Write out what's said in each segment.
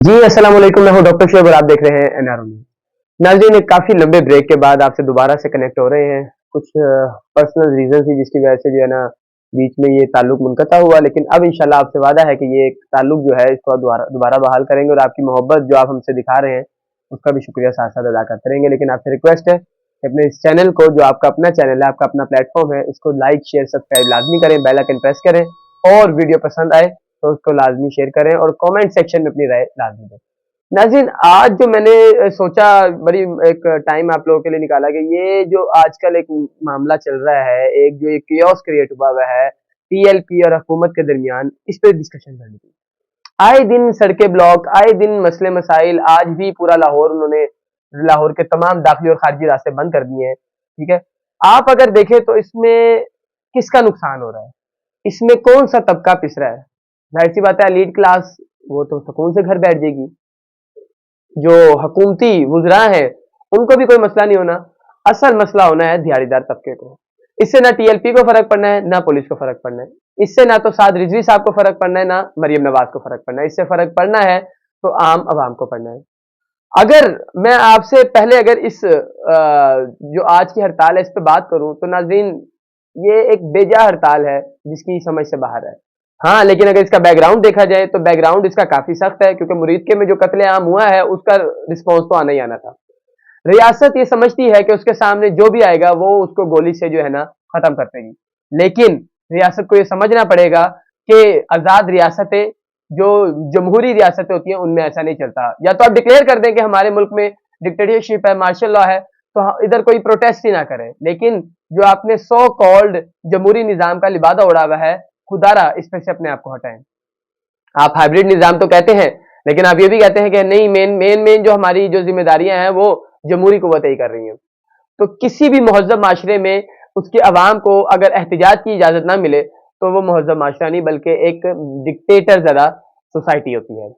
जी अस्सलाम वालेकुम, मैं हूं डॉक्टर शुएब और आप देख रहे हैं एनआर न्यूज़। नाज़रीन, एक काफ़ी लंबे ब्रेक के बाद आपसे दोबारा से कनेक्ट हो रहे हैं। कुछ पर्सनल रीज़न थी जिसकी वजह से जो है ना बीच में ये ताल्लुक मुनक़ता हुआ, लेकिन अब इंशाल्लाह आपसे वादा है कि ये एक ताल्लुक जो है इसको दोबारा दोबारा बहाल करेंगे और आपकी मोहब्बत जो आप हमसे दिखा रहे हैं उसका भी शुक्रिया साथ-साथ अदा करते रहेंगे। लेकिन आपसे रिक्वेस्ट है कि अपने इस चैनल को, जो आपका अपना चैनल है, आपका अपना प्लेटफ़ॉर्म है, इसको लाइक, शेयर, सब्सक्राइब लाज़मी करें, बेल आइकन प्रेस करें और वीडियो पसंद आए तो उसको लाज़मी शेयर करें और कमेंट सेक्शन में अपनी राय लाज़मी दें। नाज़रीन, आज जो मैंने सोचा, बड़ी एक टाइम आप लोगों के लिए निकाला कि ये जो आजकल एक मामला चल रहा है, एक जो एक कियोस्क क्रिएट हुआ है टीएलपी और हुकूमत के दरमियान, इस पे डिस्कशन करनी थी। आए दिन सड़कें ब्लॉक, आए दिन मसले मसाइल, आज भी पूरा लाहौर उन्होंने लाहौर के तमाम दाखिली और खारजी रास्ते बंद कर दिए हैं। ठीक है, आप अगर देखें तो इसमें किसका नुकसान हो रहा है, इसमें कौन सा तबका पिस रहा है? जाहिर सी बात है, लीड क्लास वो तो सुकून से घर बैठ जाएगी, जो हुकूमती वुज़रा हैं उनको भी कोई मसला नहीं होना। असल मसला होना है दिहाड़ीदार तबके को। इससे ना टीएलपी को फर्क पड़ना है, ना पुलिस को फर्क पड़ना है। इससे ना तो साद रिजवी साहब को फर्क पड़ना है, ना मरियम नवाज को फर्क पड़ना है। इससे फर्क पड़ना है तो आम आवाम को पड़ना है। अगर मैं आपसे पहले अगर इस जो आज की हड़ताल है इस पे बात करूं तो नाज़रीन, ये एक बेजा हड़ताल है जिसकी समझ से बाहर है। हाँ, लेकिन अगर इसका बैकग्राउंड देखा जाए तो बैकग्राउंड इसका काफी सख्त है, क्योंकि मुरीदके में जो कत्लेआम हुआ है उसका रिस्पॉन्स तो आना ही आना था। रियासत ये समझती है कि उसके सामने जो भी आएगा वो उसको गोली से जो है ना खत्म कर देगी, लेकिन रियासत को ये समझना पड़ेगा कि आजाद रियासतें, जो जमहूरी रियासतें होती हैं, उनमें ऐसा नहीं चलता। या तो आप डिक्लेयर कर दें कि हमारे मुल्क में डिक्टेटरशिप है, मार्शल लॉ है, तो इधर कोई प्रोटेस्ट ही ना करें। लेकिन जो आपने सो कॉल्ड जमहूरी निजाम का लिबादा उड़ा हुआ है, खुदारा इस पे से अपने आप को हटाएं। आप हाइब्रिड निजाम तो कहते हैं, लेकिन आप ये भी कहते हैं कि नहीं, मेन जो हमारी जो जिम्मेदारियां हैं वो जमहूरी कुव्वतें ही कर रही हैं। तो किसी भी महज़ब माशरे में उसके अवाम को अगर एहतिजाज की इजाजत ना मिले तो वो महज़ब माशरा नहीं, बल्कि एक डिक्टेटर ज़रा सोसाइटी होती है।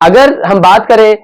अगर हम बात करें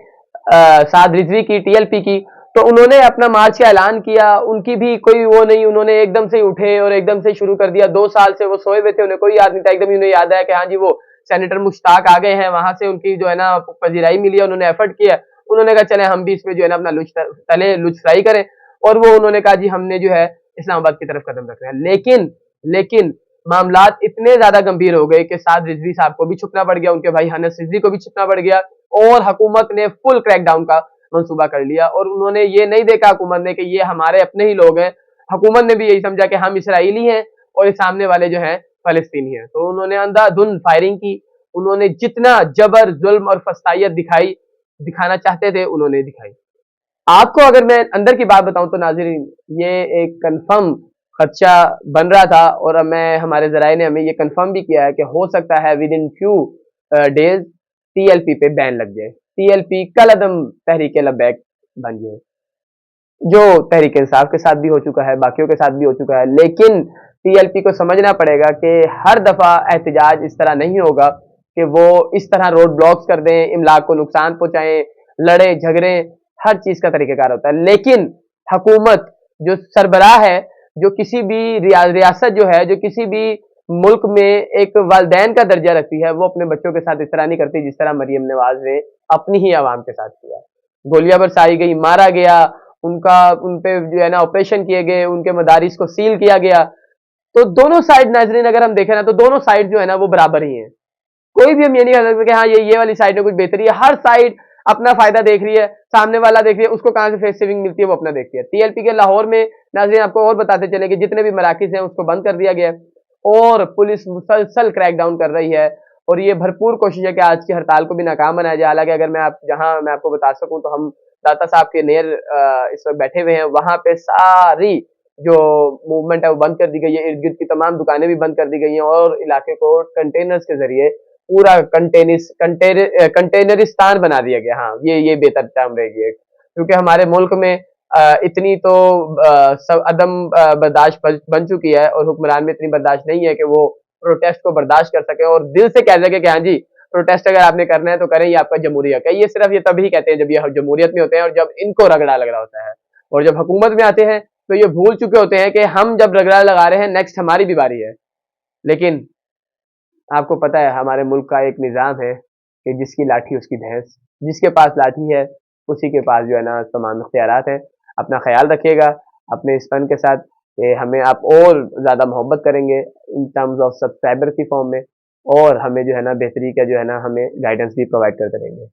साद रिजवी की, टीएलपी की, तो उन्होंने अपना मार्च का ऐलान किया, उनकी भी कोई वो नहीं, उन्होंने एकदम से उठे और एकदम से शुरू कर दिया। 2 साल से वो सोए हुए थे, उन्हें कोई याद नहीं था। एकदम उन्हें याद आया कि हाँ जी, वो सेनेटर मुश्ताक आ गए हैं, वहां से उनकी जो है ना पजीराई मिली है, उन्होंने एफर्ट किया। उन्होंने कहा चले हम भी इसमें जो है ना अपना लुच फ्राई करें, और वो उन्होंने कहा जी हमने जो है इस्लामाबाद की तरफ कदम रख रहे हैं। लेकिन मामलात इतने ज्यादा गंभीर हो गए कि साद रिजवी साहब को भी छुपना पड़ गया, उनके भाई हनस रिजवी को भी छुपना पड़ गया, और हुकूमत ने फुल क्रैकडाउन का मंसूबा कर लिया। और उन्होंने ये नहीं देखा हुकूमत ने कि ये हमारे अपने ही लोग हैं। हुकूमत ने भी यही समझा कि हम इसराइली हैं और ये सामने वाले जो हैं फलस्तीनी हैं। तो उन्होंने अंधाधुंध फायरिंग की। उन्होंने जितना जबर, जुल्म और फस्तायत दिखाना चाहते थे उन्होंने दिखाई। आपको अगर मैं अंदर की बात बताऊं तो नाज़रीन, ये एक कंफर्म खदशा बन रहा था, और मैं हमारे जराये ने हमें ये कंफर्म भी किया है कि हो सकता है with in few days TLP पे बैन लग जाए। टीएलपी कल अदम तहरीक लब्बैक बन जाए, जो तहरीक इंसाफ के साथ भी हो चुका है, बाकियों के साथ भी हो चुका है। लेकिन टीएलपी को समझना पड़ेगा कि हर दफा एहतजाज इस तरह नहीं होगा कि वो इस तरह रोड ब्लॉक्स कर दें, इमलाक को नुकसान पहुंचाएं, लड़े झगड़े, हर चीज का तरीकेकार होता है। लेकिन हुकूमत, जो सरबराह है, जो किसी भी रियासत जो है, जो किसी भी मुल्क में एक वालदैन का दर्जा रखती है, वो अपने बच्चों के साथ इस तरह नहीं करती जिस तरह मरियम नवाज ने अपनी ही आवाम के साथ किया। गोलियां बरसाई गई, मारा गया, उनका उन पे जो है ना ऑपरेशन किए गए, उनके मदारिस को सील किया गया। तो दोनों साइड नाजरीन अगर हम देखें ना, तो दोनों साइड जो है ना वो बराबर ही है। कोई भी हम ये नहीं कह सकते कि हाँ ये वाली साइड में कुछ बेहतरी है। हर साइड अपना फायदा देख रही है, सामने वाला देख रही है, उसको कहां से फेस सेविंग मिलती है वो अपना देखती है। टीएलपी के लाहौर में नाजरीन आपको और बताते चले कि जितने भी मराकिज हैं उसको बंद कर दिया गया है, और पुलिस मुसलसल क्रैकडाउन कर रही है, और ये भरपूर कोशिश है कि आज की हड़ताल को भी नाकाम बनाया जाए। हालांकि अगर मैं आपको बता सकूं तो हम दाता साहब के नियर इस वक्त बैठे हुए हैं, वहां पे सारी जो मूवमेंट है वो बंद कर दी गई है, इर्द गिर्द की तमाम दुकानें भी बंद कर दी गई हैं, और इलाके को कंटेनर्स के जरिए पूरा कंटेनरिस्तान बना दिया गया। हाँ, ये बेहतर टर्म रहेगी, क्योंकि हमारे मुल्क में इतनी तो सब अदम बर्दाश्त बन चुकी है, और हुक्मरान में इतनी बर्दाश्त नहीं है कि वो प्रोटेस्ट को बर्दाश्त कर सके और दिल से कह सके कि हाँ जी प्रोटेस्ट अगर आपने करना है तो करें, ये आपका जमहूरी हक है। ये सिर्फ ये तभी कहते हैं जब ये जमहूरियत में होते हैं और जब इनको रगड़ा लग रहा होता है, और जब हुकूमत में आते हैं तो ये भूल चुके होते हैं कि हम जब रगड़ा लगा रहे हैं नेक्स्ट हमारी भी बारी है। लेकिन आपको पता है हमारे मुल्क का एक निज़ाम है, کہ جس کی لاٹھی اس کی بھینس، جس کے پاس لاٹھی ہے اسی کے پاس جو ہے نا تمام اختیارات ہیں. اپنا خیال رکھیے گا اپنے اس فن کے ساتھ کہ ہمیں آپ اور زیادہ محبت کریں گے ان ٹرمز آف سبسکرائبر کی فارم میں، اور ہمیں جو ہے نا بہتری کا جو ہے نا ہمیں گائیڈنس بھی پرووائڈ کرتے رہیں گے.